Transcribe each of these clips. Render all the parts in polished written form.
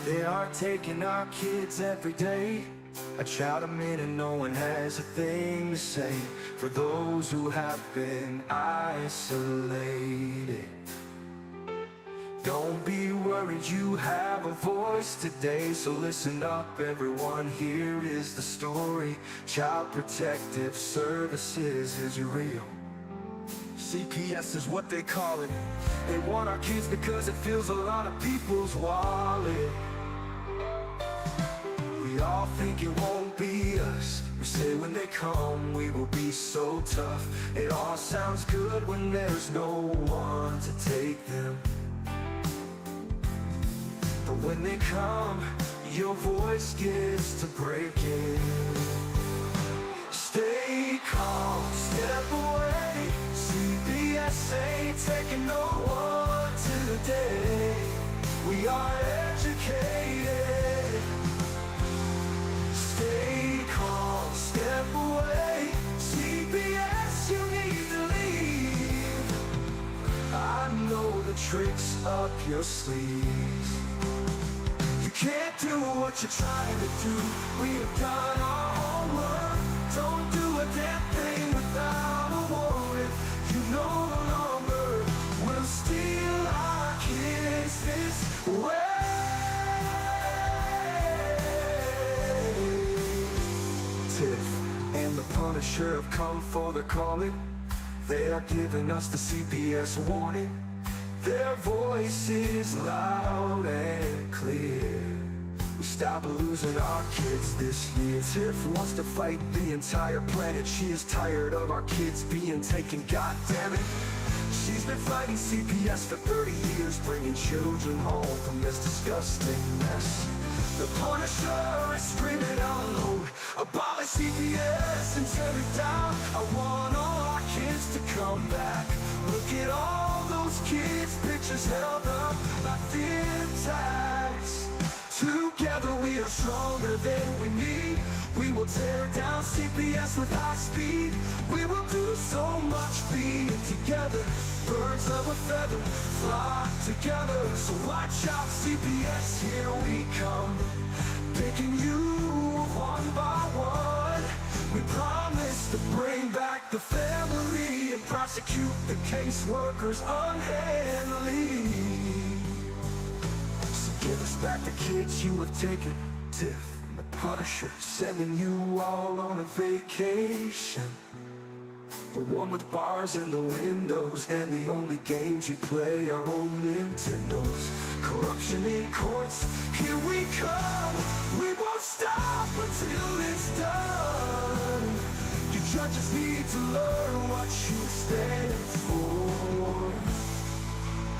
They are taking our kids every day. I shout them in and no one has a thing to say. For those who have been isolated, don't be worried, you have a voice today. So listen up everyone, here is the story. Child Protective Services is real. CPS is what they call it. They want our kids because it fills a lot of people's wallet. We all think it won't be us. We say when they come we will be so tough. It all sounds good when there's no one to take them. But when they come, your voice gets to breaking. Stay calm, step away. CPS ain't taking no one today. We are educated. Stay calm, step away. CPS, you need to leave. I know the tricks up your sleeves. You can't do what you're trying to do. We have done our homework. Don't do a damn thing without a warrant. You no longer will steal our kids this way. Tiff and the Punisher have come for the calling. They are giving us the CPS warning. Their voice is loud and clear. We stop losing our kids this year. Tiff wants to fight the entire planet. She is tired of our kids being taken, God damn it. She's been fighting CPS for 30 years, bringing children home from this disgusting mess. The Punisher is screaming out loud, abolish CPS and tear it down. I want all our kids to come back. Look at all those kids' pictures held up like thin tags. Together we are stronger than we need. We will tear down CPS with high speed. We will do so much being together. Birds of a feather flock together. So watch out CPS, here we come. Picking you one by one. We promise to bring back the family and prosecute the caseworkers unhandily. So give us back the kids you have taken. Tiff and the Punisher sending you all on a vacation. The one with bars in the windows and the only games you play are on Nintendos. Corruption in courts, here we come. We won't stop until it's done. You judges need to learn what you stand for.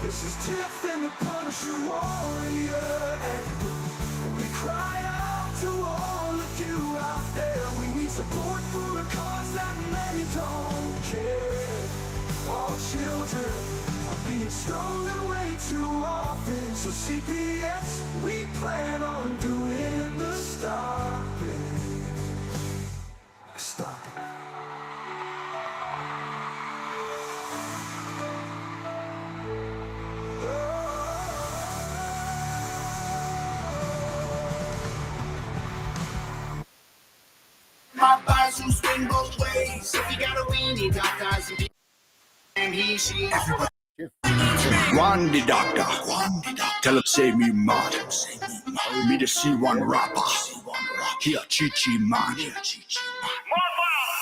This is Tiff and the Punisher warrior, and we cry out to all of you out there. We need support for a cause that many don't care. All children are being stolen way too often. So CPS, we plan on doing the stopping. Stop it. My bars who swing both ways. If you got a weenie, doctors and he, she. One the doctor, tell him say me mad. Me to see one rapper. Here, Chichi man.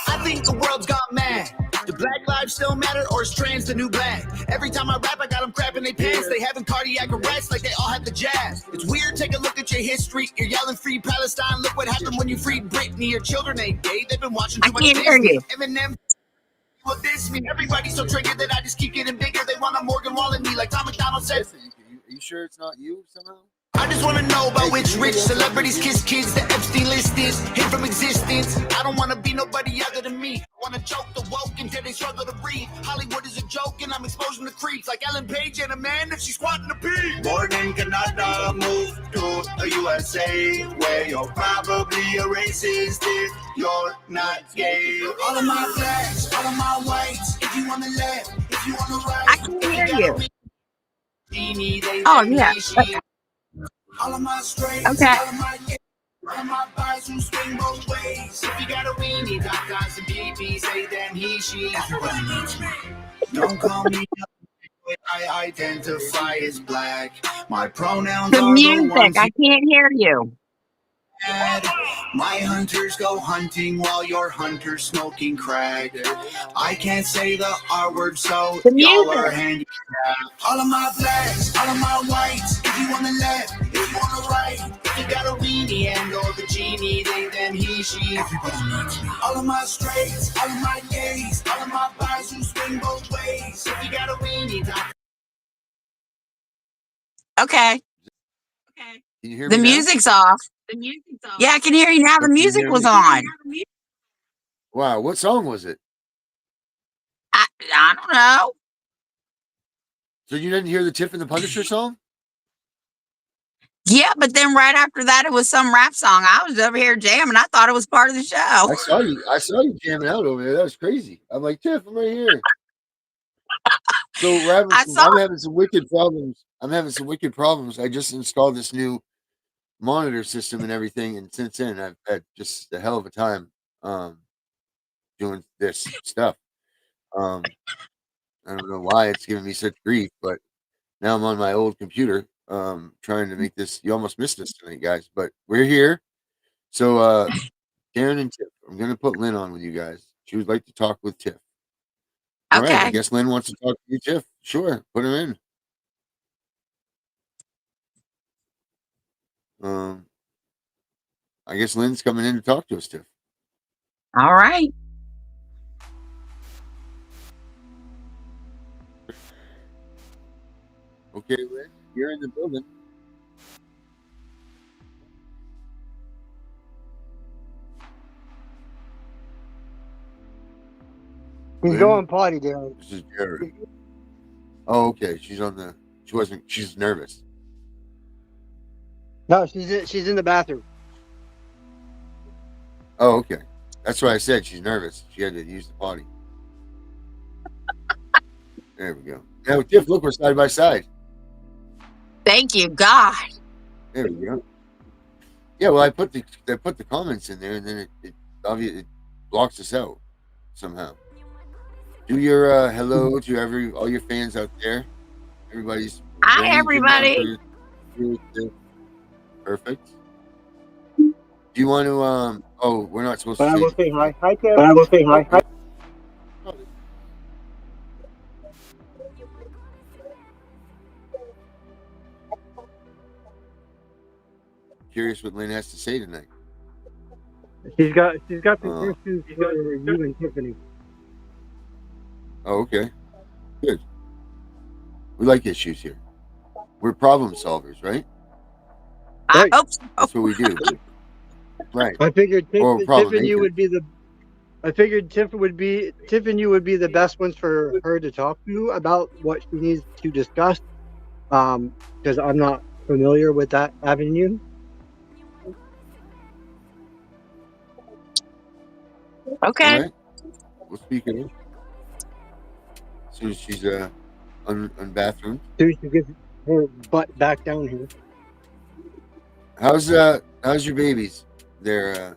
I think the world's gone mad. Do black lives still matter, or is trans the new black? Every time I rap, I got them crapping their pants. They having cardiac arrest like they all have the jabs. It's weird, take a look at your history. You're yelling free Palestine. Look what happened when you freed Britney. Your children ain't gay. They've been watching too much Disney. Eminem will diss me. Everybody's so triggered that I just keep getting bigger. They want a Morgan Wall in me, like Tom McDonald said. Are you sure it's not you somehow? I just wanna know about which rich celebrities kiss kids. The Epstein list is hid from existence. I don't wanna be nobody other than me. I wanna choke the woke until they struggle to breathe. Hollywood is a joke and I'm exposing the creeps. Like Ellen Page and Amanda, she's squatting a pee. Born in Canada, move to the USA, where you're probably a racist if you're not gay. All of my blacks, all of my whites. If you wanna left, if you wanna right. I can hear you. They Oh, yeah. All of my straights, Okay. all of my all of my guys who swing both ways. If you got a weenie, got guys and BB, say them he, she. Everybody needs me. Don't call me up, I identify as black. My pronouns The are the music, ones I you can't hear you. had. My hunters go hunting while your hunter's smoking crack. I can't say the R word, so The y'all are music. handicapped. All of my blacks, all of my whites. If you on the left, if you on the right, if you got a weenie and or the genie, they, them, he, she. Everybody needs me. All of my straights, all of my gays, all of my guys who swing both ways. If you got a weenie, Okay. Can you hear The me now? music's off. Yeah, I can hear you now. Or The can you music hear was me? on. Wow, what song was it? I don't know. So you didn't hear the Tiff and the Punisher song? Yeah, but then right after that, it was some rap song. I was over here jamming. I thought it was part of the show. I saw you jamming out over there. That was crazy. I'm like, Tiff, I'm right here. So I saw. I'm having some wicked problems. I just installed this new monitor system and everything, and since then I've had just a hell of a time doing this stuff. Um, I don't know why it's giving me such grief, but now I'm on my old computer trying to make this. You almost missed us tonight, guys, but we're here. So Karen and Tiff, I'm gonna put Lynn on with you guys. She would like to talk with Tiff. All right, I Okay. guess Lynn wants to talk to you, Tiff. Sure, put her in. Um, I guess Lynn's coming in to talk to us, Tiff. All right. Okay, Lynn, you're in the building. He's Lynn, going potty, Darren. this is Jared. Oh, okay. She's nervous. No, she's in the bathroom. Oh, okay. That's why I said she's nervous. She had to use the potty. There we go. Now, Tiff, look, we're side by side. Thank you, God. There we go. Yeah, well, I put the comments in there, and then it obviously it blocks us out somehow. Do your hello to all your fans out there. Everybody's Hi, ready. everybody. Perfect. Do you want to? Oh, we're not supposed But I to will say. say hi. Hi, Tim. But I will say hi. Hi. Curious what Lynn has to say tonight. She's got the questions for you and Tiffany. Oh, okay. Good. We like issues here. We're problem solvers, right? I Right. hope so. That's what we do. Right. I figured Tiff, Or Tiff problem and you makers. would be the. I figured Tiff and you would be the best ones for her to talk to about what she needs to discuss. Because I'm not familiar with that avenue. All Okay. right. We'll speak of it. As soon as she's unbathroomed. So she gets her butt back down here. How's your babies? They're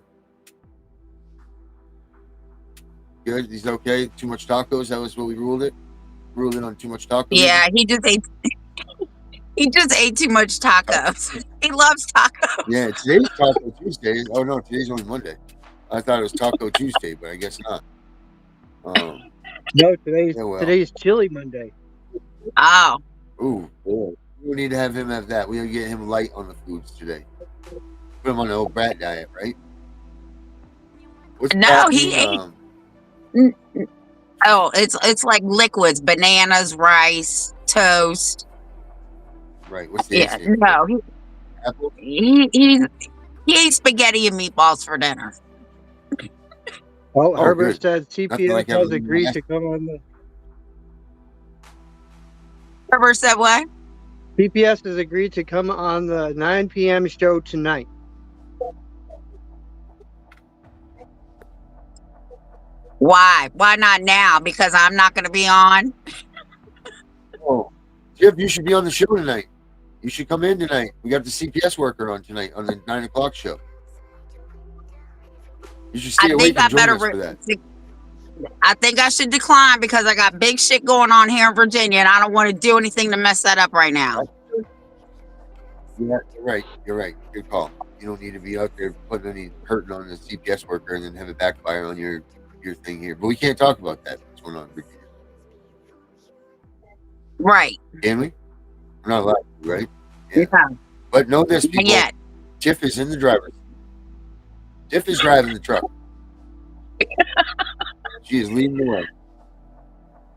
good. He's okay. Too much tacos. That was what we ruled it. Ruled it on too much tacos. Yeah, he just ate. He just ate too much tacos. He loves tacos. Yeah, today's Taco Tuesday. Oh no, today's only Monday. I thought it was Taco Tuesday, but I guess not. No, today's Yeah, well. today's Chili Monday. Oh. Ooh, boy. We need to have him have that. We'll get him light on the foods today. Put him on the old brat diet, right? What's No, that he mean? ate. Oh, it's like liquids: bananas, rice, toast. Right. What's the Yeah, A stand for? no, Apple? he ate spaghetti and meatballs for dinner. Well, Oh, Herbert good. said Nothing CPS like has having agreed mac- to come on the. Herbert said what? CPS has agreed to come on the 9 p.m. show tonight. Why? Why not now? Because I'm not going to be on. Oh, Jeff, you should be on the show tonight. You should come in tonight. We got the CPS worker on tonight on the 9 o'clock show. You should stay I awake think I and join better. us for that. I think I should decline because I got big shit going on here in Virginia, and I don't want to do anything to mess that up right now. Yeah, you're right. You're right. Good call. You don't need to be out there putting any hurting on the CPS worker and then have it backfire on your thing here. But we can't talk about that. What's going on in Virginia? Right. Can we? We're not allowed to, right? Yeah. But know this, Not people. yet. Tiff is in the driver's seat. Tiff is driving the truck. She is leading the way.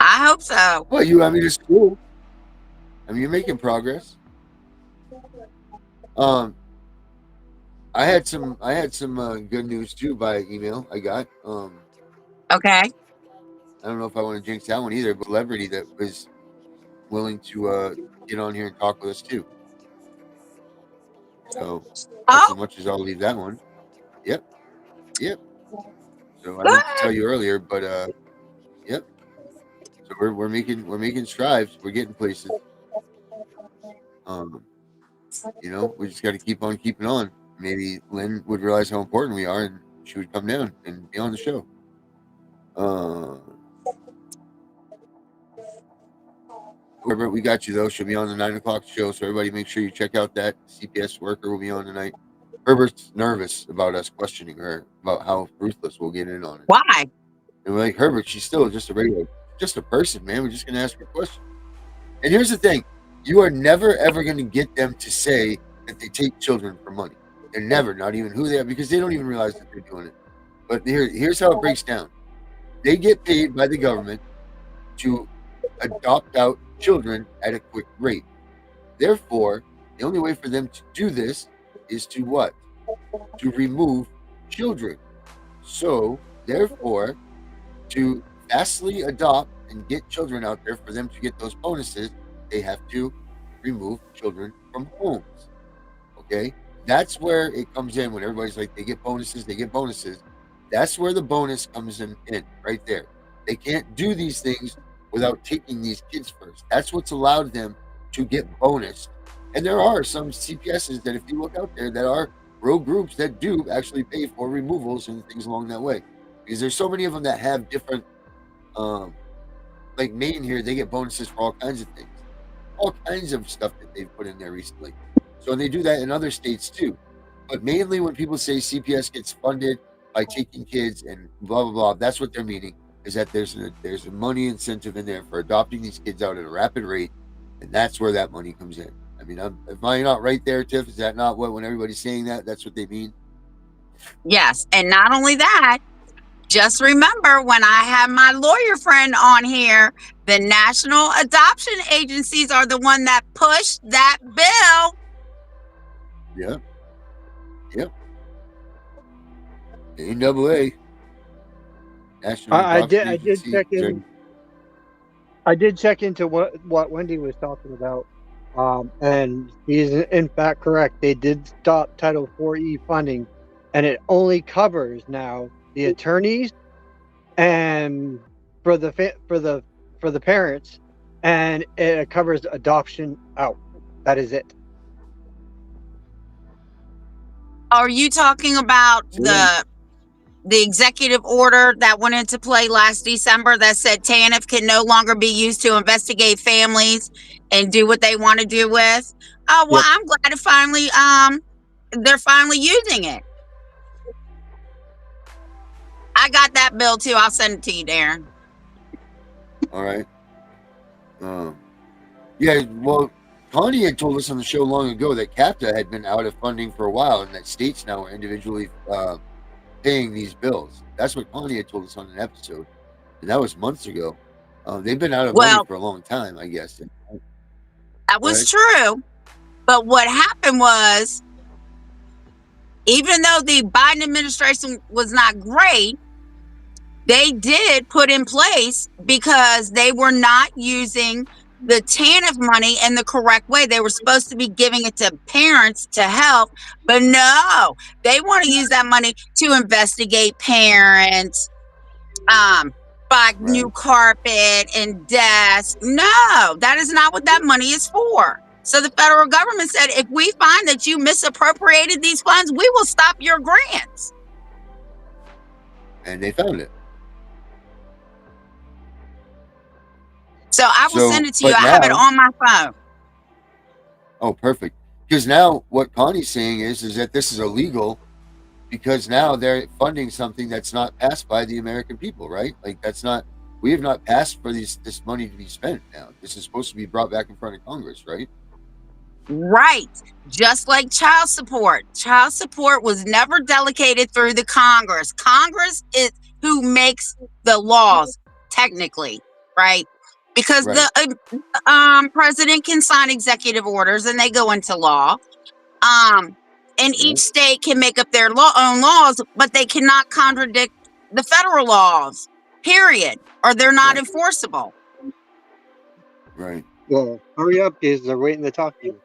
I hope so. Well, I mean, it's cool. I mean, you're making progress. I had some good news too by email. I got. Okay. I don't know if I want to jinx that one either, but celebrity that was willing to get on here and talk with us too. So that's as much as I'll leave that one. Yep. So I meant to tell you earlier, but yep. So we're making strides. We're getting places. We just got to keep on keeping on. Maybe Lynn would realize how important we are, and she would come down and be on the show. Herbert, we got you though. She'll be on the 9 o'clock show, so everybody make sure you check out that. CPS worker will be on tonight. Herbert's nervous about us questioning her about how ruthless we'll get in on it. Why? And we're like, Herbert, she's still just a person, man. We're just gonna ask her a question. And here's the thing: you are never ever gonna get them to say that they take children for money. They're never, not even who they are, because they don't even realize that they're doing it. But here's how it breaks down: they get paid by the government to adopt out children at a quick rate. Therefore, the only way for them to do this is to what? To remove children. So, therefore, to fastly adopt and get children out there for them to get those bonuses, they have to remove children from homes. Okay? That's where it comes in when everybody's like, they get bonuses. That's where the bonus comes in right there. They can't do these things without taking these kids first. That's what's allowed them to get bonus. And there are some CPSs that, if you look out there, that are rogue groups that do actually pay for removals and things along that way. Because there's so many of them that have different, like Maine here, they get bonuses for all kinds of things. All kinds of stuff that they've put in there recently. So they do that in other states too. But mainly when people say CPS gets funded by taking kids and blah, blah, blah, that's what they're meaning, is that there's a money incentive in there for adopting these kids out at a rapid rate. And that's where that money comes in. I mean, am I not right there, Tiff? Is that not what, when everybody's saying that, that's what they mean? Yes. And not only that, just remember when I have my lawyer friend on here, the national adoption agencies are the one that pushed that bill. Yep. NAA. I did check in. I did check into what Wendy was talking about, and he's in fact correct. They did stop Title IV funding, and it only covers now the attorneys and for the parents, and it covers adoption out. That is it. Are you talking about the executive order that went into play last December that said TANF can no longer be used to investigate families and do what they want to do with? Oh, well, yep. I'm glad to finally, they're finally using it. I got that bill too. I'll send it to you, Darren. All right. Yeah, well, Connie had told us on the show long ago that CAPTA had been out of funding for a while, and that states now are individually paying these bills. That's what Connie had told us on an episode, and that was months ago. They've been out of money for a long time, I guess. That was true, but what happened was, even though the Biden administration was not great, they did put in place, because they were not using the TANF money in the correct way. They were supposed to be giving it to parents to help, but no, they want to use that money to investigate parents, buy new carpet and desk. No, that is not what that money is for. So the federal government said, if we find that you misappropriated these funds, we will stop your grants. And they found it. So I will send it to you. I have it on my phone. Oh, perfect. Because now what Connie's saying is that this is illegal because now they're funding something that's not passed by the American people, right? Like we have not passed for this money to be spent now. This is supposed to be brought back in front of Congress, right? Right. Just like child support. Child support was never delegated through the Congress. Congress is who makes the laws, technically, right? Because the president can sign executive orders and they go into law. And each state can make up their own laws, but they cannot contradict the federal laws, period, or they're not enforceable. Right. Well, hurry up, because they're waiting to talk to you.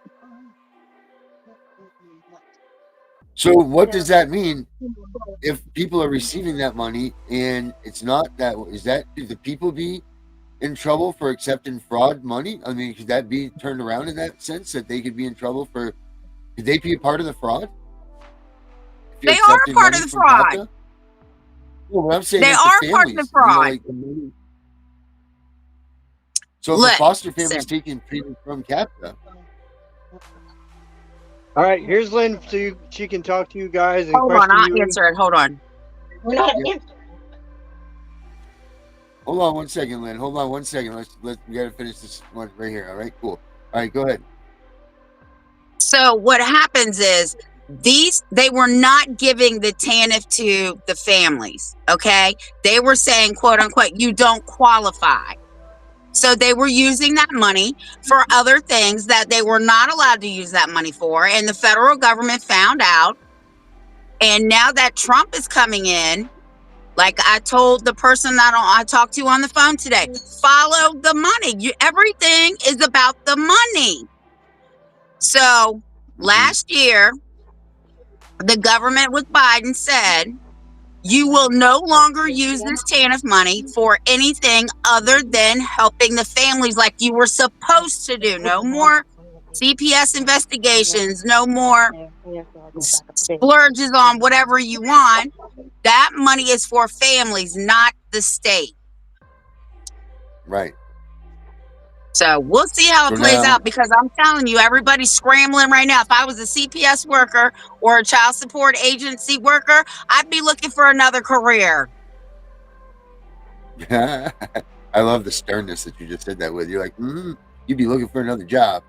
So what does that mean if people are receiving that money and it's not that? Should the people be in trouble for accepting fraud money? I mean, could that be turned around in that sense that they could be in trouble for? Could they be a part of the fraud? They are a part of the fraud. Well, what I'm saying they are part of the fraud. So if a foster family is taking payment from CAPTA. All right, here's Lynn, so she can talk to you guys. And hold on, I'll answer it. Hold on. We're not answering. Hold on one second, Lynn. Hold on one second. We got to finish this one right here. All right, cool. All right, go ahead. So what happens is they were not giving the TANF to the families, okay? They were saying, quote unquote, you don't qualify. So they were using that money for other things that they were not allowed to use that money for. And the federal government found out. And now that Trump is coming in, like I told the person that I talked to on the phone today, follow the money. Everything is about the money. So last year, the government with Biden said, you will no longer use this TANF money for anything other than helping the families like you were supposed to do. No more CPS investigations, no more splurges on whatever you want. That money is for families, not the state. Right. So we'll see how it plays out, because I'm telling you, everybody's scrambling right now. If I was a CPS worker or a child support agency worker, I'd be looking for another career. I love the sternness that you just said that with. You're like, you'd be looking for another job.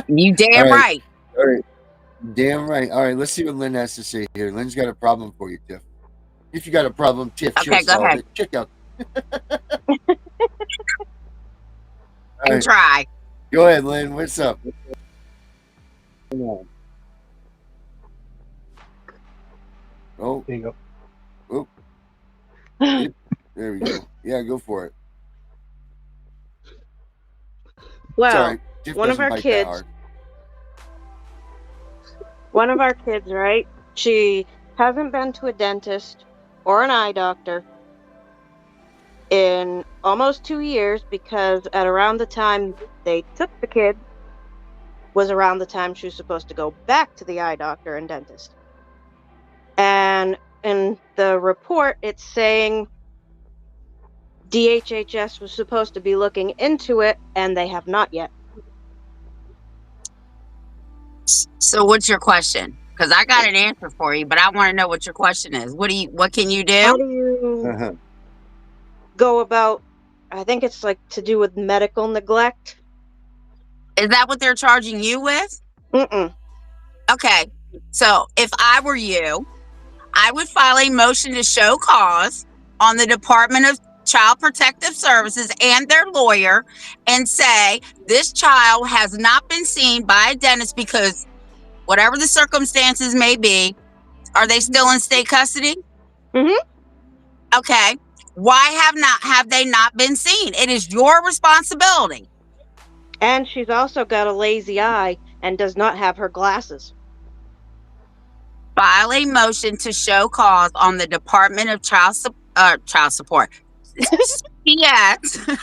You damn right. All right. Damn right. All right, let's see what Lynn has to say here. Lynn's got a problem for you, Tiff. If you got a problem, Tiff, okay, go ahead. It. Check out. And try. Go ahead, Lynn. What's up? Oh, there you go. Oh, there we go. Yeah, go for it. Well, one of our kids, right? She hasn't been to a dentist or an eye doctor in almost 2 years, because at around the time they took the kid was around the time she was supposed to go back to the eye doctor and dentist. And in the report, it's saying DHHS was supposed to be looking into it, and they have not yet. So what's your question? Because I got an answer for you, but I want to know what your question is. What can you do? How do you go about, I think it's like to do with medical neglect. Is that what they're charging you with? Mm-mm. Okay. So if I were you, I would file a motion to show cause on the Department of Child Protective Services and their lawyer and say, this child has not been seen by a dentist because whatever the circumstances may be, are they still in state custody? Mm-hmm. Okay. Why have they not been seen? It is your responsibility. And she's also got a lazy eye and does not have her glasses. File a motion to show cause on the Department of Child Support, CPS,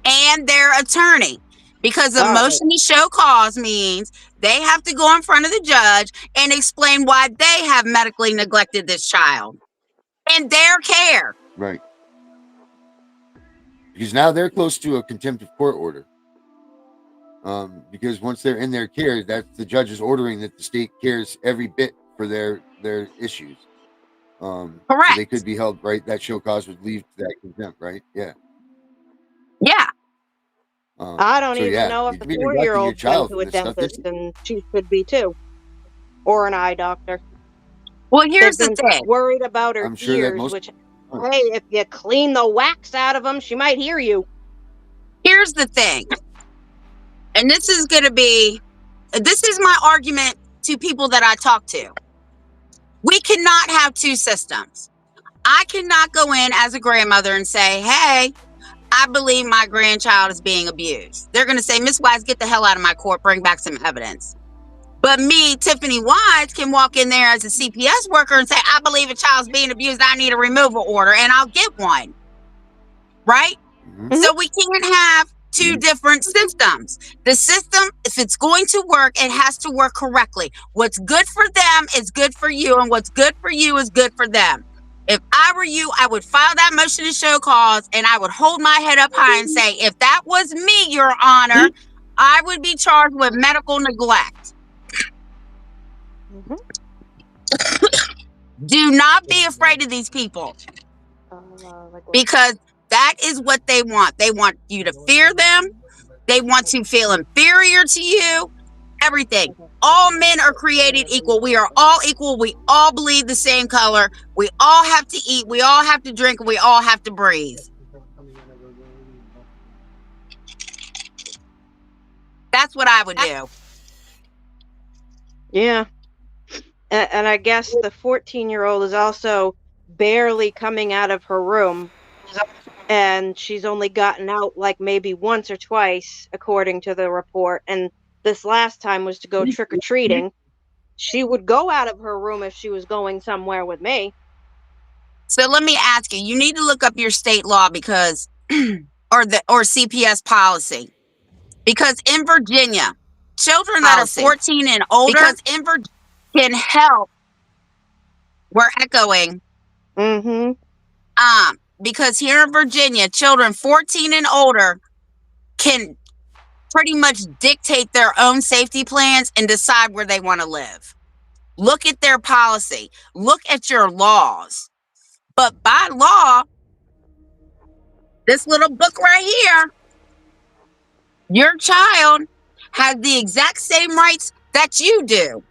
and their attorney. Because the motion to show cause means they have to go in front of the judge and explain why they have medically neglected this child in their care. Right. Because now they're close to a contempt of court order. Because once they're in their care, that's the judge is ordering that the state cares every bit for their issues. Correct. So they could be held, right? That show cause would lead to that contempt, right? Yeah. Yeah. I don't even know if a 4-year-old's been to a dentist, and she should be too, or an eye doctor. Well, here's the thing. Worried about her ears, which, hey, if you clean the wax out of them, she might hear you. Here's the thing. And this is my argument to people that I talk to. We cannot have two systems. I cannot go in as a grandmother and say, hey, I believe my grandchild is being abused. They're going to say, Miss Wise, get the hell out of my court, bring back some evidence. But me, Tiffany Wise, can walk in there as a CPS worker and say, I believe a child's being abused. I need a removal order, and I'll get one. Right? Mm-hmm. So we can't have two different systems. The system, if it's going to work, it has to work correctly. What's good for them is good for you, and what's good for you is good for them. If I were you, I would file that motion to show cause, and I would hold my head up high and say, if that was me, Your Honor, I would be charged with medical neglect. Mm-hmm. Do not be afraid of these people, because that is what they want. They want you to fear them. They want to feel inferior to you. Everything. All men are created equal. We are all equal. We all bleed the same color. We all have to eat. We all have to drink. We all have to breathe. That's what I would do. Yeah. And I guess the 14-year-old is also barely coming out of her room. And she's only gotten out like maybe once or twice, according to the report. And this last time was to go trick-or-treating. She would go out of her room if she was going somewhere with me. So let me ask you, you need to look up your state law because, or CPS policy. Because in Virginia, children that are 14 and older can help. We're echoing. Mm-hmm. Because here in Virginia, children 14 and older can pretty much dictate their own safety plans and decide where they want to live. Look at their policy. Look at your laws. But by law, this little book right here, your child has the exact same rights that you do.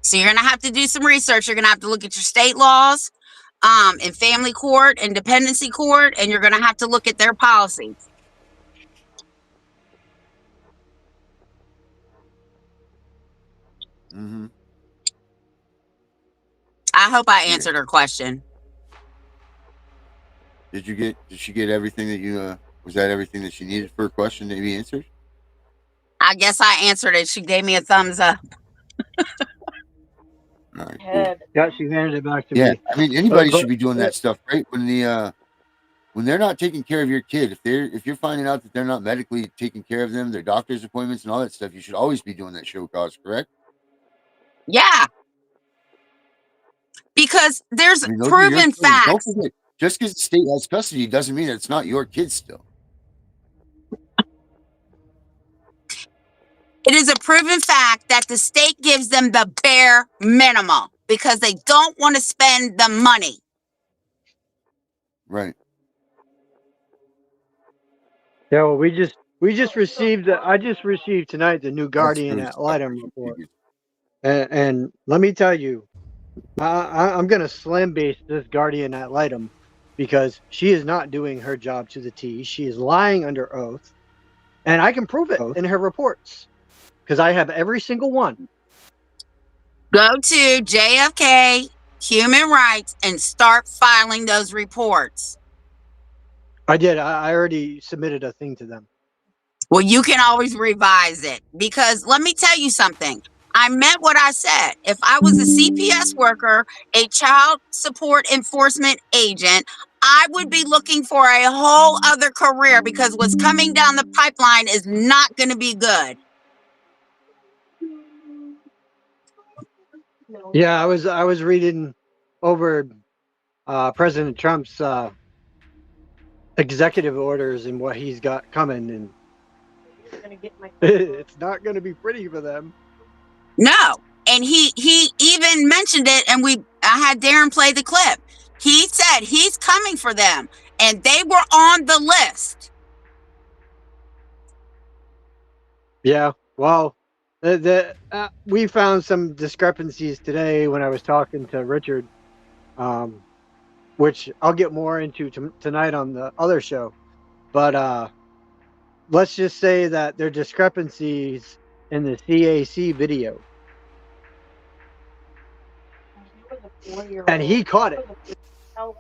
So you're going to have to do some research. You're going to have to look at your state laws, in family court and dependency court, and you're going to have to look at their policies. Mm-hmm. I hope I answered her question. Did she get everything that you, was that everything that she needed for a question to be answered? I guess I answered it. She gave me a thumbs up. All right, cool. Yeah, she handed it back to me. Yeah, I mean, anybody should be doing that stuff, right? When they're not taking care of your kid, if you're finding out that they're not medically taking care of them, their doctor's appointments and all that stuff, you should always be doing that show cause, correct? Yeah. Because there's proven facts. Don't forget, just because the state has custody doesn't mean that it's not your kid still. It is a proven fact that the state gives them the bare minimum because they don't want to spend the money. Right. Yeah, well, we just received I just received tonight the new Guardian ad litem report. And let me tell you, I'm going to slam base this Guardian ad litem because she is not doing her job to the T. She is lying under oath. And I can prove it in her reports because I have every single one. Go to JFK Human Rights and start filing those reports. I did. I already submitted a thing to them. Well, you can always revise it because let me tell you something. I meant what I said. If I was a CPS worker, a child support enforcement agent, I would be looking for a whole other career because what's coming down the pipeline is not going to be good. Yeah, I was reading over President Trump's executive orders and what he's got coming, and it's not going to be pretty for them. No. And he even mentioned it, and I had Darren play the clip. He said he's coming for them, and they were on the list. Yeah, well, we found some discrepancies today when I was talking to Richard, which I'll get more into tonight on the other show. But let's just say that there are discrepancies in the CAC video. And he caught it. How is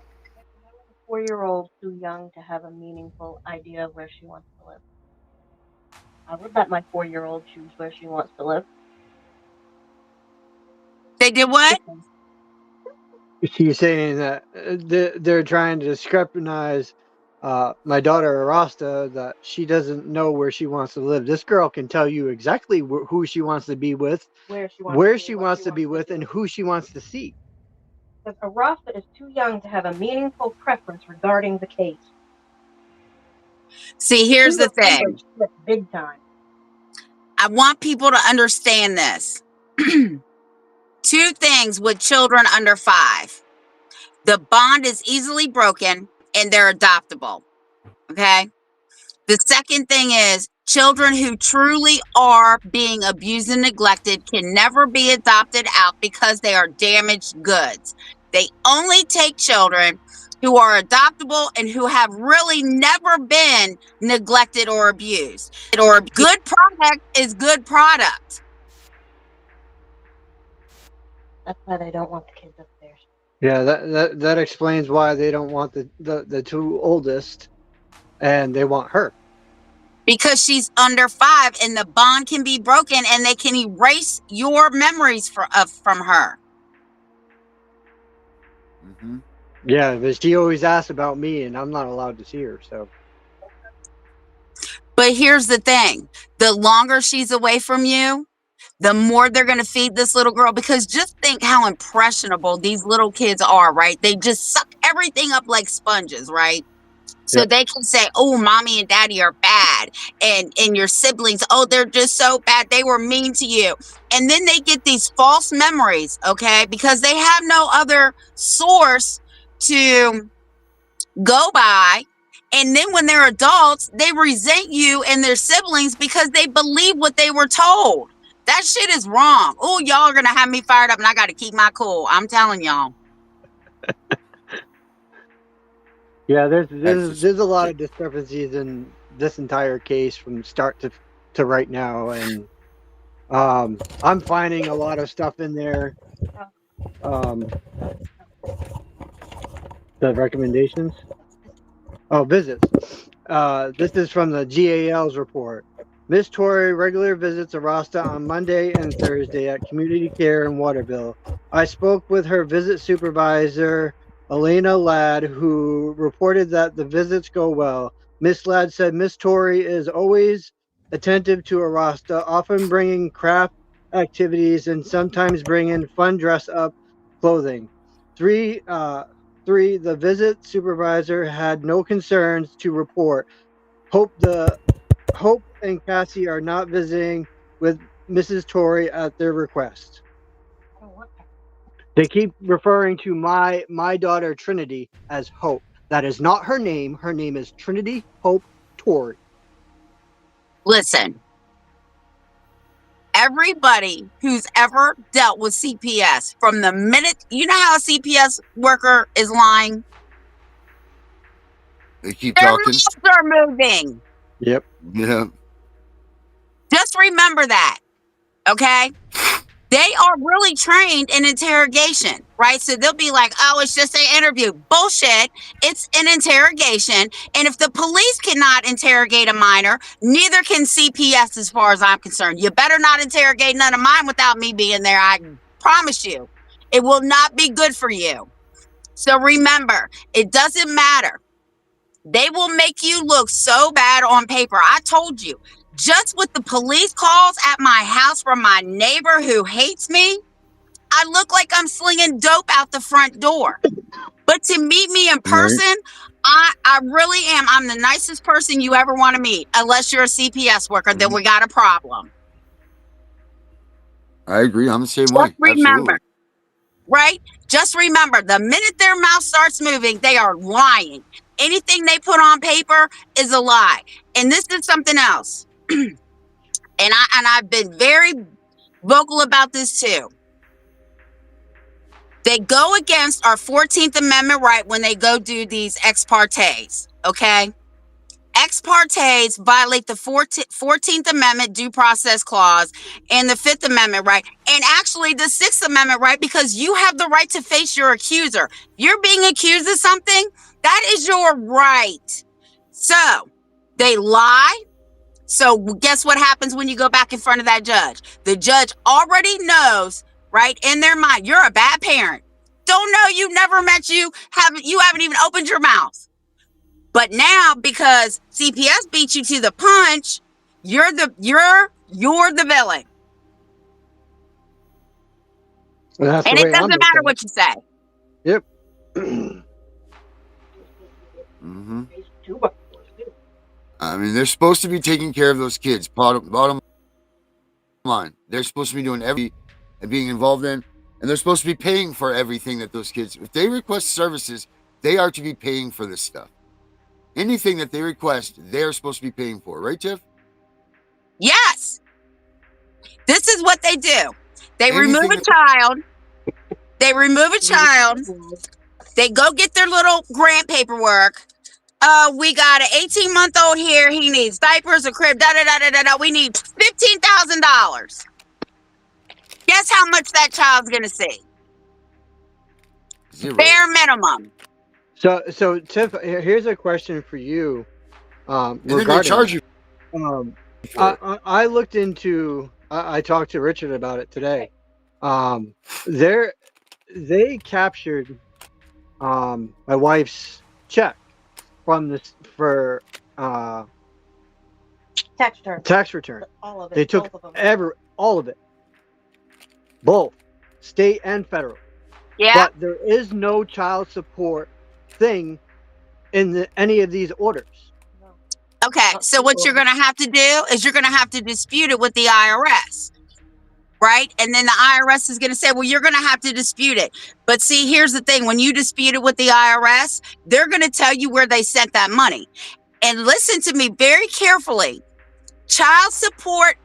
a 4-year-old too young to have a meaningful idea of where she wants to live? I would let my 4-year-old choose where she wants to live. They did what? She's saying that they're trying to discrepanize my daughter Arasta, that she doesn't know where she wants to live. This girl can tell you exactly who she wants to be with, where she wants to be with, and who she wants to see. Because Arasta is too young to have a meaningful preference regarding the case. See, here's the thing. Big time. I want people to understand this. Two things with children under 5. The bond is easily broken and they're adoptable. Okay. The second thing is children who truly are being abused and neglected can never be adopted out because they are damaged goods. They only take children who are adoptable and who have really never been neglected or abused. Or good product is good product. That's why they don't want the kids upstairs. Yeah, that explains why they don't want the two oldest, and they want her. Because she's under 5 and the bond can be broken and they can erase your memories from her. Mm-hmm. Yeah, but she always asks about me and I'm not allowed to see her. So. But here's the thing. The longer she's away from you, the more they're going to feed this little girl, because just think how impressionable these little kids are, right? They just suck everything up like sponges, right? So they can say, oh, mommy and daddy are bad. And your siblings, oh, they're just so bad. They were mean to you. And then they get these false memories, okay? Because they have no other source to go by. And then when they're adults, they resent you and their siblings because they believe what they were told. That shit is wrong. Oh, y'all are going to have me fired up and I got to keep my cool. I'm telling y'all. Yeah, there's a lot of discrepancies in this entire case from start to right now, and I'm finding a lot of stuff in there. The recommendations. Oh, visits. This is from the GAL's report. Miss Torrey regular visits Arasta on Monday and Thursday at Community Care in Waterville. I spoke with her visit supervisor, Elena Ladd, who reported that the visits go well. Miss Ladd said Miss Torrey is always attentive to Arasta, often bringing craft activities and sometimes bringing fun dress-up clothing. Three, the visit supervisor had no concerns to report. Hope and Cassie are not visiting with Mrs. Torrey at their request. They keep referring to my daughter Trinity as Hope. That is not her name. Her name is Trinity Hope Torrey. Listen, everybody who's ever dealt with CPS, from the minute, you know how a CPS worker is lying? They keep Their talking. mouths are moving. Yep. Yeah. Just remember that, okay? They are really trained in interrogation, right? So they'll be like, oh, it's just an interview. Bullshit. It's an interrogation. And if the police cannot interrogate a minor, neither can CPS as far as I'm concerned. You better not interrogate none of mine without me being there. I promise you. It will not be good for you. So remember, it doesn't matter. They will make you look so bad on paper. I told you. Just with the police calls at my house from my neighbor who hates me, I look like I'm slinging dope out the front door. But to meet me in person, I really am. I'm the nicest person you ever want to meet. Unless you're a CPS worker, then we got a problem. I agree. I'm the same way. Remember, absolutely. Right? Just remember, the minute their mouth starts moving, they are lying. Anything they put on paper is a lie. And this is something else. And I've been very vocal about this too. They go against our 14th Amendment right when they go do these ex partes, okay? Ex partes violate the 14th Amendment due process clause and the 5th Amendment right, and actually the 6th Amendment right, because you have the right to face your accuser. You're being accused of something, that is your right. So they lie. So guess what happens when you go back in front of that judge? The judge already knows, right, in their mind, you're a bad parent. Don't know you, never met you, haven't even opened your mouth. But now, because CPS beat you to the punch, you're the villain. And it doesn't matter what you say. Yep. Mm-hmm. I mean, they're supposed to be taking care of those kids. Bottom line, they're supposed to be doing everything and being involved in, and they're supposed to be paying for everything that those kids. If they request services, they are to be paying for this stuff. Anything that they request, they're supposed to be paying for, right, Tiff? Yes. This is what they do. They remove a child. They remove a child. They go get their little grant paperwork. We got an 18-month-old here. He needs diapers, a crib, da-da-da-da-da-da. We need $15,000. Guess how much that child's going to see? Zero. Bare minimum. So Tiff, here's a question for you. And then they charge you. I looked into. I talked to Richard about it today. They captured my wife's check from this for tax return. All of it. They took all of it, both state and federal. Yeah. But there is no child support thing in any of these orders. Okay, so what you're going to have to do is you're going to have to dispute it with the IRS, right? And then the IRS is going to say, well, you're going to have to dispute it. But see, here's the thing. When you dispute it with the IRS, they're going to tell you where they sent that money. And listen to me very carefully. Child support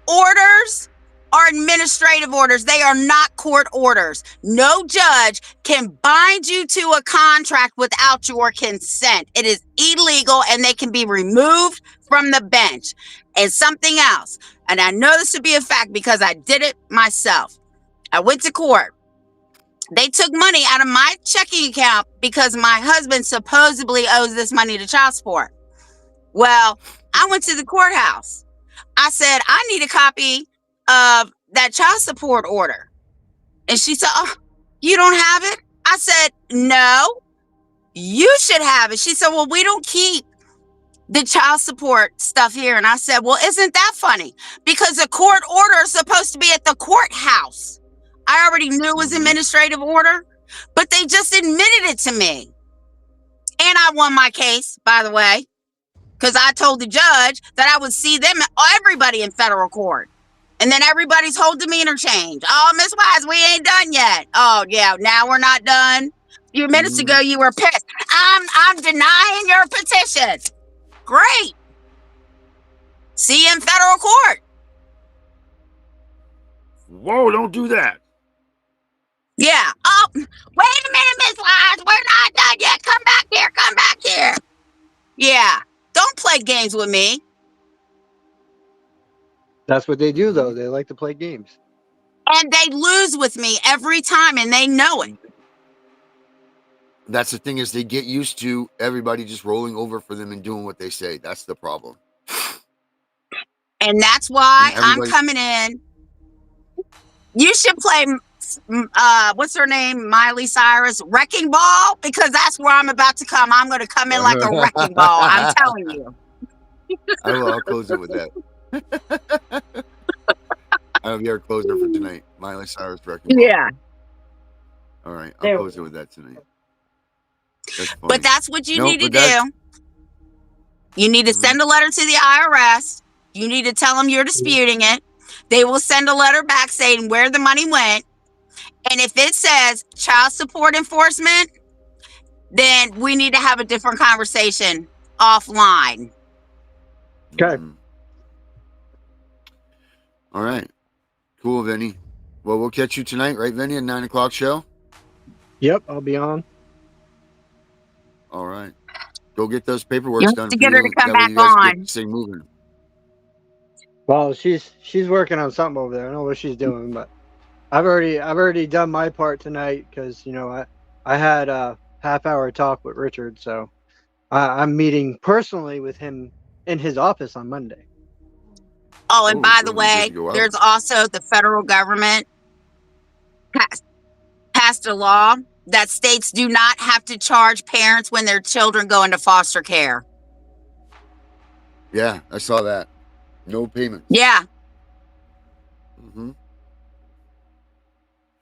orders are administrative orders. They are not court orders. No judge can bind you to a contract without your consent. It is illegal and they can be removed from the bench. And something else, and I know this to be a fact because I did it myself. I went to court. They took money out of my checking account because my husband supposedly owes this money to child support. Well, I went to the courthouse. I said, I need a copy of that child support order. And she said, oh, you don't have it? I said, no, you should have it. She said, well, we don't keep the child support stuff here. And I said, well, isn't that funny? Because a court order is supposed to be at the courthouse. I already knew it was administrative order, but they just admitted it to me. And I won my case, by the way, because I told the judge that I would see them, everybody in federal court. And then everybody's whole demeanor changed. Oh, Miss Wise, we ain't done yet. Oh, yeah, now we're not done. A few minutes ago, you were pissed. I'm denying your petition. Great. See you in federal court. Whoa, don't do that. Yeah. Oh, wait a minute, Miss Wise. We're not done yet. Come back here. Come back here. Yeah. Don't play games with me. That's what they do, though. They like to play games. And they lose with me every time, and they know it. That's the thing, is they get used to everybody just rolling over for them and doing what they say. That's the problem. And that's why I'm coming in. You should play, what's her name? Miley Cyrus, Wrecking Ball, because that's where I'm about to come. I'm going to come in like a wrecking ball. I'm telling you. I'll close it with that. I'll be our closer for tonight. Miley Cyrus, Wrecking Ball. Yeah. All right. I'll close it with that tonight. But that's what you need to do. You need to send a letter to the IRS. You need to tell them you're disputing it. They will send a letter back saying where the money went. And if it says child support enforcement, then we need to have a different conversation offline. Okay. All right. Cool, Vinny. Well, we'll catch you tonight, right, Vinny, at 9 o'clock show? Yep, I'll be on. All right. Go get those paperwork done. To get her to come back on. Stay moving. Well, she's working on something over there. I don't know what she's doing, but I've already done my part tonight because I had a half-hour talk with Richard, so I'm meeting personally with him in his office on Monday. Oh, and by the way, there's also the federal government passed a law that states do not have to charge parents when their children go into foster care. Yeah, I saw that. No payments. Yeah. Mm-hmm.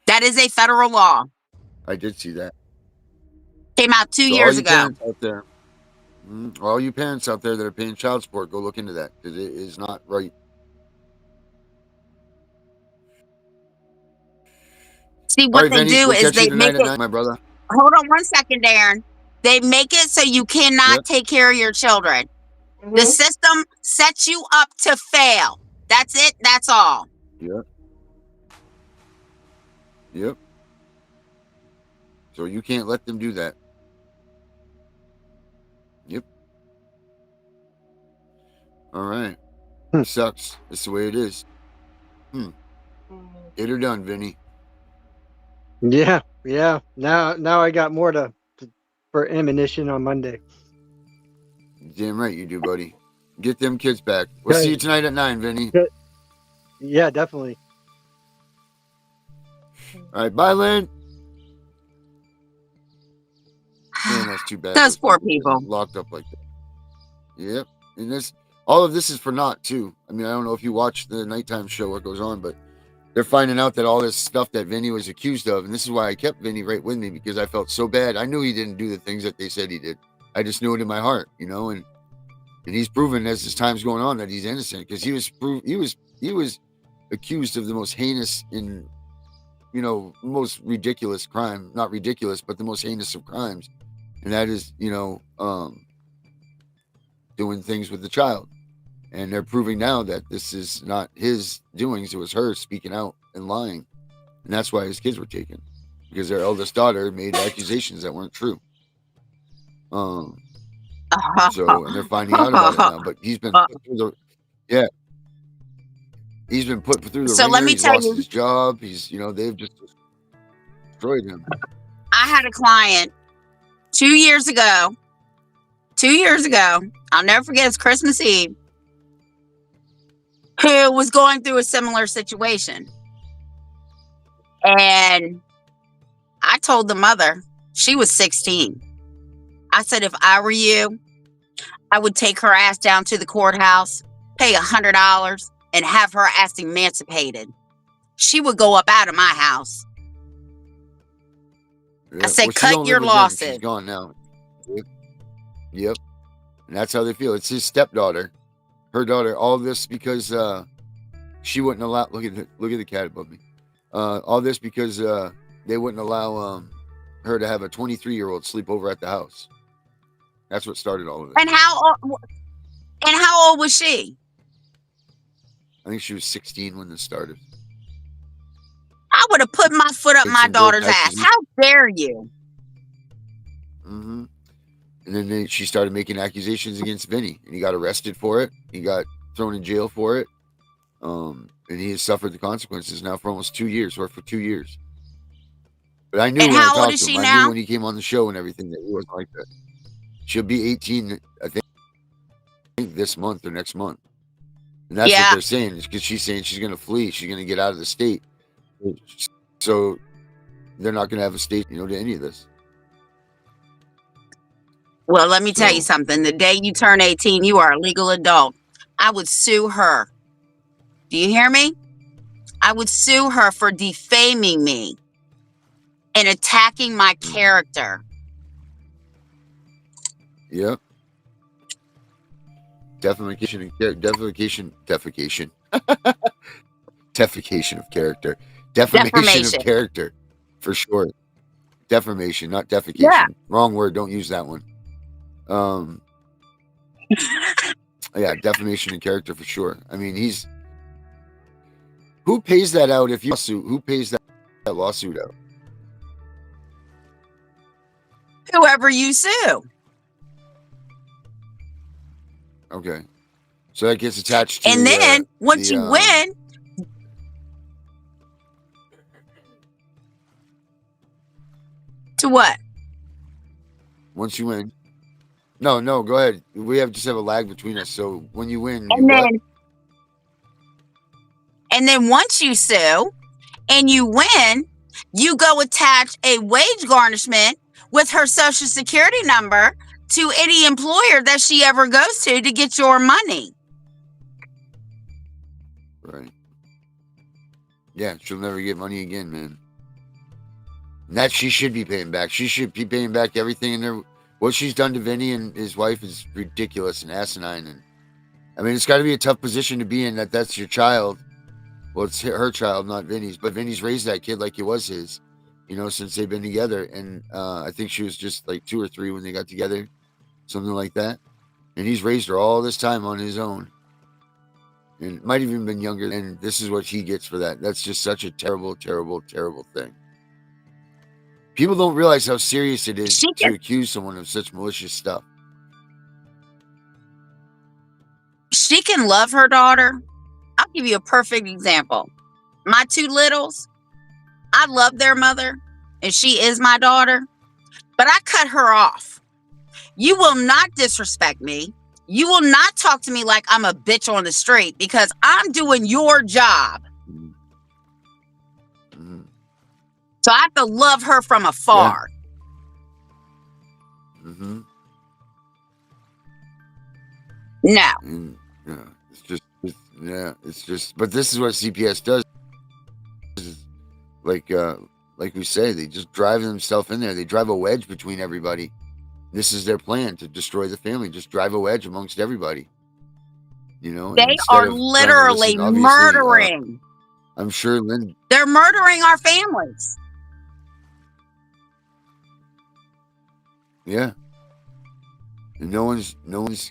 That is a federal law. I did see that. Came out 2 years ago. All you parents out there that are paying child support, go look into that, because it is not right. See, what they do is they make it. My brother. Hold on 1 second, Darren. They make it so you cannot take care of your children. Mm-hmm. The system sets you up to fail. That's it. That's all. Yep. So you can't let them do that. Yep. All right. Sucks. That's the way it is. Get her done, Vinny. Yeah. Now I got more for ammunition on Monday. Damn right you do, buddy. Get them kids back. We'll see you tonight at 9, Vinny. Yeah, definitely. All right, bye, Lynn. Man, that's too bad. Those poor people locked up like that. Yep. And all of this is for naught too. I mean, I don't know if you watch the nighttime show, what goes on, but they're finding out that all this stuff that Vinny was accused of, and this is why I kept Vinny right with me, because I felt so bad. I knew he didn't do the things that they said he did. I just knew it in my heart, and he's proven as this time's going on that he's innocent, because he was accused of the most heinous and most ridiculous crime, not ridiculous, but the most heinous of crimes, and that is doing things with the child. And they're proving now that this is not his doings. It was her speaking out and lying. And that's why his kids were taken. Because their eldest daughter made accusations that weren't true. So, and they're finding out about it now. But he's been put through he's been put through the ringer. Let me he's tell lost you, his job. He's, they've just destroyed him. I had a client 2 years ago. I'll never forget, it's Christmas Eve, who was going through a similar situation. And I told the mother, she was 16. I said, if I were you, I would take her ass down to the courthouse, pay $100, and have her ass emancipated. She would go up out of my house. Yeah. I said, cut your losses. She's gone now. Yep. And that's how they feel. It's his stepdaughter. Her daughter, all this because she wouldn't allow. Look at the cat above me. All this because they wouldn't allow her to have a 23-year-old sleep over at the house. That's what started all of it. And how old was she? I think she was 16 when this started. I would have put my foot up my daughter's ass. How dare you? Mm-hmm. And then she started making accusations against Vinny, and he got arrested for it. He got thrown in jail for it. And he has suffered the consequences now for almost 2 years, or for 2 years. But I knew And when I how old talked is to she him, I now? knew when he came on the show and everything that he wasn't like that. She'll be 18, I think this month or next month. And that's what they're saying, is because she's saying she's going to flee. She's going to get out of the state. So they're not going to have a state, to any of this. Well, let me tell you something. The day you turn 18, you are a legal adult. I would sue her. Do you hear me? I would sue her for defaming me and attacking my character. Yep. Defecation of character. Defecation of character, for sure. Defamation, not defecation. Yeah. Wrong word. Don't use that one. Yeah, defamation of character for sure. I mean, who pays that out if you lawsuit? Who pays that lawsuit out? Whoever you sue. Okay. So that gets attached to and then once you win, to what? Once you win. No, go ahead. We just have a lag between us. So when you win, and then once you sue and you win, you go attach a wage garnishment with her social security number to any employer that she ever goes to get your money. Right. Yeah, she'll never get money again, man. And that she should be paying back. She should be paying back everything in there. What she's done to Vinny and his wife is ridiculous and asinine. And I mean, it's got to be a tough position to be in, that's your child. Well, it's her child, not Vinny's. But Vinny's raised that kid like it was his, since they've been together. And I think she was just like 2 or 3 when they got together, something like that. And he's raised her all this time on his own. And might have even been younger. And this is what he gets for that. That's just such a terrible, terrible, terrible thing. People don't realize how serious it is to accuse someone of such malicious stuff. She can love her daughter. I'll give you a perfect example. My 2 littles, I love their mother, and she is my daughter, but I cut her off. You will not disrespect me. You will not talk to me like I'm a bitch on the street because I'm doing your job. Mm-hmm. So I have to love her from afar. Yeah. Mm-hmm. No. And, it's just, but this is what CPS does. Like we say, they just drive themselves in there. They drive a wedge between everybody. This is their plan, to destroy the family. Just drive a wedge amongst everybody. They are literally murdering. I'm sure Lynn. They're murdering our families. Yeah. And no one's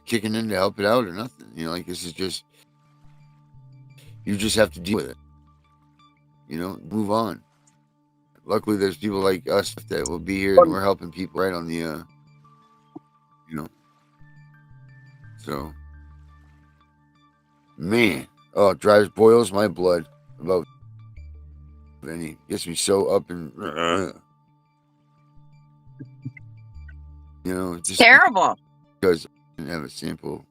kicking in to help it out or nothing. This is just, you just have to deal with it. Move on. Luckily, there's people like us that will be here and we're helping people right on the, so, man, it boils my blood about Vinny. Gets me so up and, just terrible. Because I didn't have a sample.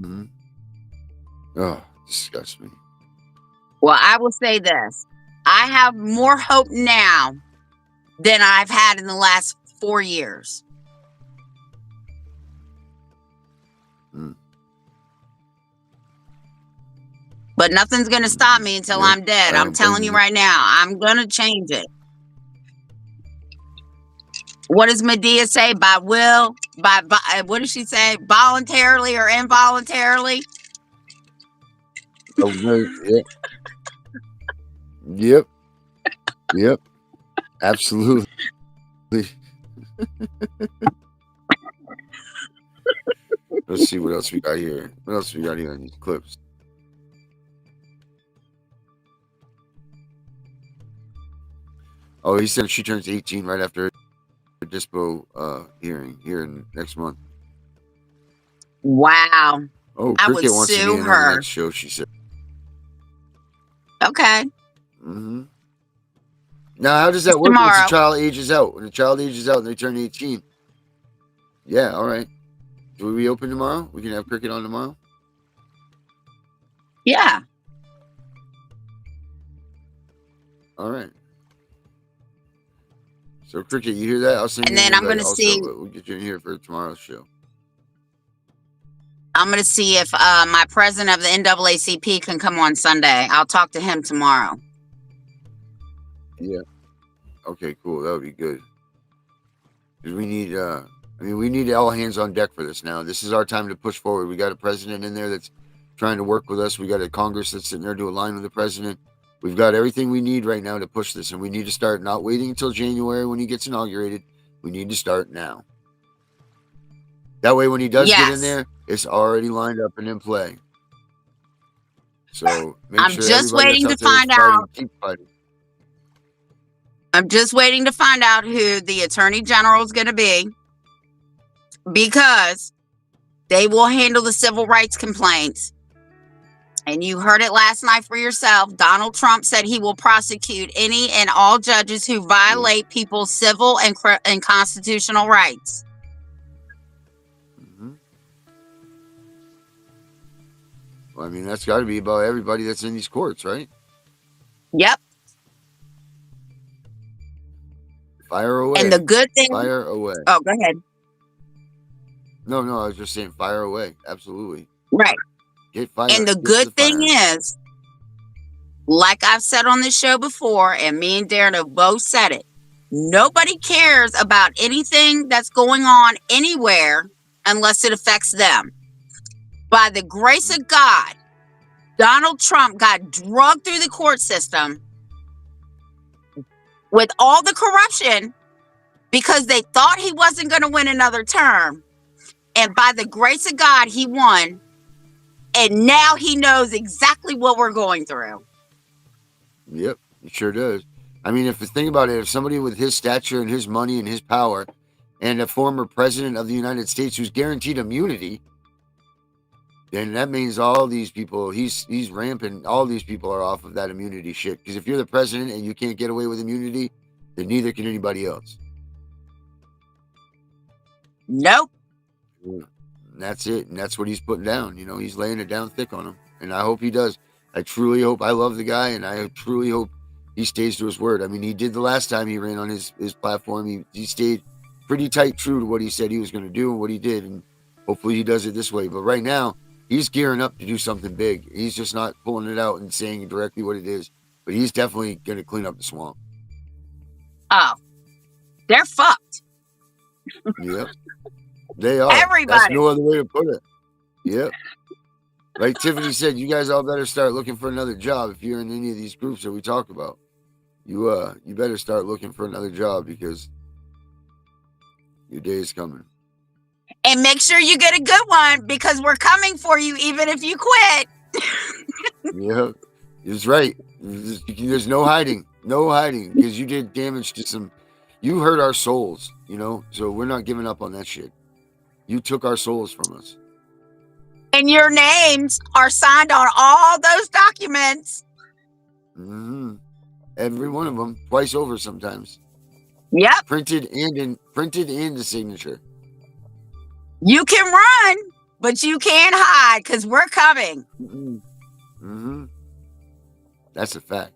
Mm-hmm. Oh, disgusts me. Well, I will say this. I have more hope now than I've had in the last 4 years. But nothing's going to stop me until I'm dead. I'm telling you right now, I'm going to change it. What does Medea say? By will? By what does she say? Voluntarily or involuntarily? Yep. Absolutely. Let's see what else we got here. What else we got here in these clips? Oh, he said she turns 18 right after her dispo hearing here next month. Wow. Oh, Cricket wants to be in on the next show, she said. Okay. Mm-hmm. Now, how does that work once a child ages out? When a child ages out and they turn 18? Yeah, all right. Do we open tomorrow? We can have cricket on tomorrow? Yeah. All right. So, cricket, you hear that? I'll send you an invite. And then I'm going to see. We'll get you in here for tomorrow's show. I'm going to see if my president of the NAACP can come on Sunday. I'll talk to him tomorrow. Yeah. Okay, cool. That would be good. Because we need, we need all hands on deck for this now. This is our time to push forward. We got a president in there that's trying to work with us. We got a Congress that's sitting there to align with the president. We've got everything we need right now to push this. And we need to start not waiting until January when he gets inaugurated. We need to start now. That way, when he does get in there, it's already lined up and in play. So I'm just waiting to find out. Keep fighting. I'm just waiting to find out who the attorney general is going to be, because they will handle the civil rights complaints. And you heard it last night for yourself. Donald Trump said he will prosecute any and all judges who violate people's civil and constitutional rights. Well, I mean, that's got to be about everybody that's in these courts, right? Yep. Fire away. And the good thing... Fire away. Oh, go ahead. No, I was just saying fire away. Absolutely. Right. Get fire. And the good thing is, like I've said on this show before, and me and Darren have both said it, nobody cares about anything that's going on anywhere unless it affects them. By the grace of God, Donald Trump got drugged through the court system with all the corruption because they thought he wasn't going to win another term. And by the grace of God, he won. And now he knows exactly what we're going through. Yep, he sure does. I mean, if you think about it, if somebody with his stature and his money and his power and a former president of the United States who's guaranteed immunity, then that means all these people, he's rampant, all these people are off of that immunity shit. Because if you're the president and you can't get away with immunity, then neither can anybody else. Nope. Yeah. And that's it. And that's what he's putting down. You know, he's laying it down thick on him. And I hope he does. I truly hope. I love the guy, and I truly hope he stays to his word. I mean, he did the last time he ran on his platform. He stayed pretty tight true to what he said he was going to do and what he did. And hopefully he does it this way. But right now, he's gearing up to do something big. He's just not pulling it out and saying directly what it is. But he's definitely going to clean up the swamp. Oh, they're fucked. Yep. They are. Everybody. That's no other way to put it. Yep. Like Tiffany said, you guys all better start looking for another job if you're in any of these groups that we talk about. You better start looking for another job because your day is coming. And make sure you get a good one because we're coming for you even if you quit. Yeah, it's right. There's no hiding. No hiding because you did damage to some. You hurt our souls, you know, so we're not giving up on that shit. You took our souls from us. And your names are signed on all those documents. Mm-hmm. Every one of them, twice over sometimes. Yep. Printed and the signature. You can run, but you can't hide because we're coming. Mm-hmm. Mm-hmm. That's a fact.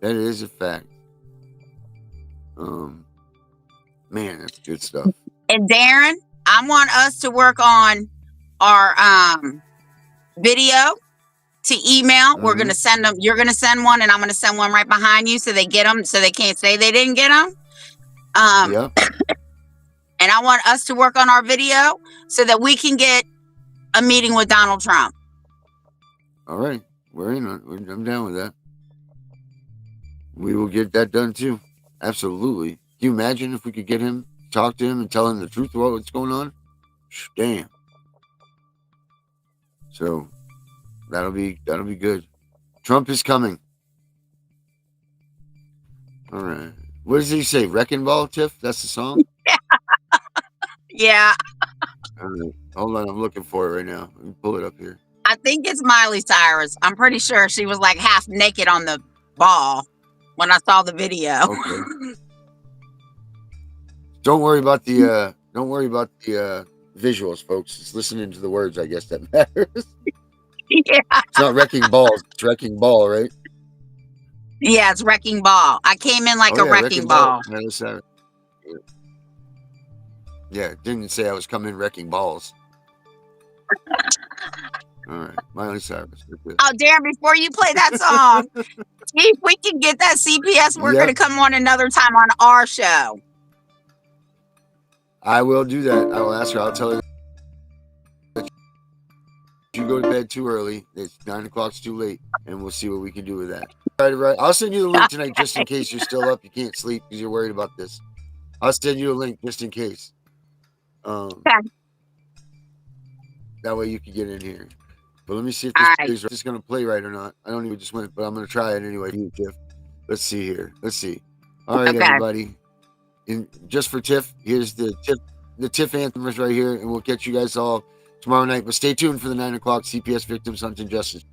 That is a fact. Man, that's good stuff. And Darren, I want us to work on our video to email. Mm-hmm. We're gonna send them. You're gonna send one, and I'm gonna send one right behind you, so they get them, so they can't say they didn't get them. Yeah. And I want us to work on our video so that we can get a meeting with Donald Trump. All right, we're in. I'm down with that. We will get that done too. Absolutely. Can you imagine if we could get him, talk to him, and tell him the truth about what's going on? Damn. So that'll be good. Trump is coming. All right. What does he say? Wrecking Ball, Tiff? That's the song? Yeah. All right. Hold on. I'm looking for it right now. Let me pull it up here. I think it's Miley Cyrus. I'm pretty sure she was like half naked on the ball when I saw the video. Okay. Don't worry about the visuals, folks. It's listening to the words, I guess, that matters. Yeah. It's not wrecking balls. It's wrecking ball, right? Yeah, it's wrecking ball. I came in like a wrecking ball. Yeah, it didn't say I was coming wrecking balls. All right, Miley Cyrus. Oh, Darren, before you play that song, see if we can get that CPS worker to come on another time on our show. I will do that. I will ask her. I'll tell her that you go to bed too early. It's 9 o'clock's too late, and we'll see what we can do with that. All right. I'll send you the link tonight just in case you're still up. You can't sleep because you're worried about this. I'll send you a link just in case. Okay. That way you can get in here. But let me see if this is going to play right or not. I don't even just went, but I'm going to try it anyway. Tiff. Let's see here. Let's see. All right, everybody. And just for Tiff, here's the Tiff anthem is right here, and we'll catch you guys all tomorrow night. But stay tuned for the 9 o'clock CPS Victims Hunting Justice.